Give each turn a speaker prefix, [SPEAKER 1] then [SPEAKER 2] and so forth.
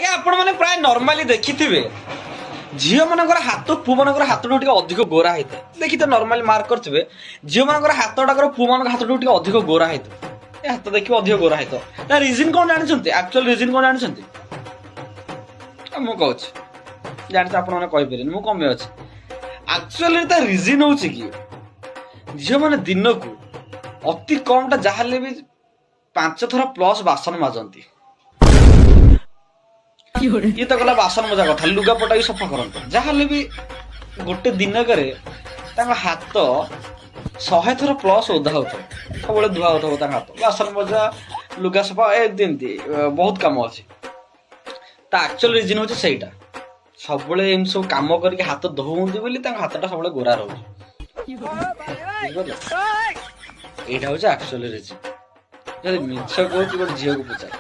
[SPEAKER 1] ଆଜ୍ଞା ଆପଣ ମାନେ ପ୍ରାୟ ନର୍ମାଲି ଦେଖିଥିବେ ଝିଅ ମାନଙ୍କର ହାତ ପୁଅ ମାନଙ୍କର ହାତଠୁ ଟିକେ ଅଧିକ ଗୋରା ହେଇଥାଏ। ଦେଖିତେ ନର୍ମାଲି ମାର୍କ କରିଥିବେ ଝିଅ ମାନଙ୍କର ହାତ ଗୁଡାକର ପୁଅ ମାନଙ୍କ ହାତଠୁ ଟିକେ ଅଧିକ ଗୋରା ହେଇଥାଏ। ଏ ହାତ ଦେଖିବ ଅଧିକ ଗୋରା ହେଇଥିବ। ତା ରିଜିନ କଣ ଜାଣିଛନ୍ତି? ଆକ୍ଚୁଆଲ ରିଜିନ କଣ ଜାଣିଛନ୍ତି? ମୁଁ କହୁଛି ଜାଣିଛ ଆପଣ ମାନେ କହିପାରିବେନି ମୁଁ କମେ ଅଛି। ଆକ୍ଚୁଆଲି ତା ରିଜିନ ହଉଛି କି ଝିଅ ମାନେ ଦିନକୁ ଅତି କମ ଟା ଯାହାହେଲେ ବି 5 ଥର ପ୍ଲସ ବାସନ মাজନ୍ତି। ଇଏ ତ ଗଲା ବାସନ ମଜା କଥା, ଲୁଗାପଟା ବି ସଫା କରନ୍ତି। ଯାହାହେଲେ ବି ଗୋଟେ ଦିନକରେ ତାଙ୍କ ହାତ 100 ଥର ପ୍ଲସ ଓଦା ହଉଥିବ, ସବୁବେଳେ ଧୁଆ ହଉଥିବ ତାଙ୍କ ହାତ। ବାସନ ମଜା, ଲୁଗା ସଫା, ଏମିତି ବହୁତ କାମ ଅଛି। ତା ଆକ୍ଚୁଆଲ ରିଜିନ ହଉଛି ସେଇଟା। ସବୁବେଳେ ଏମିତି ସବୁ କାମ କରିକି ହାତ ଧୋଉନ୍ତି ବୋଲି ତାଙ୍କ ହାତଟା ସବୁବେଳେ ଗୋରା ରହୁଛି। ବୁଝିପାରିଲ? ଏଇଟା ହଉଛି ଆକ୍ଚୁଆଲି ରିଜିନ। ଯଦି ମିଛ କହୁଛି ଗୋଟେ ଝିଅକୁ ପଚାର।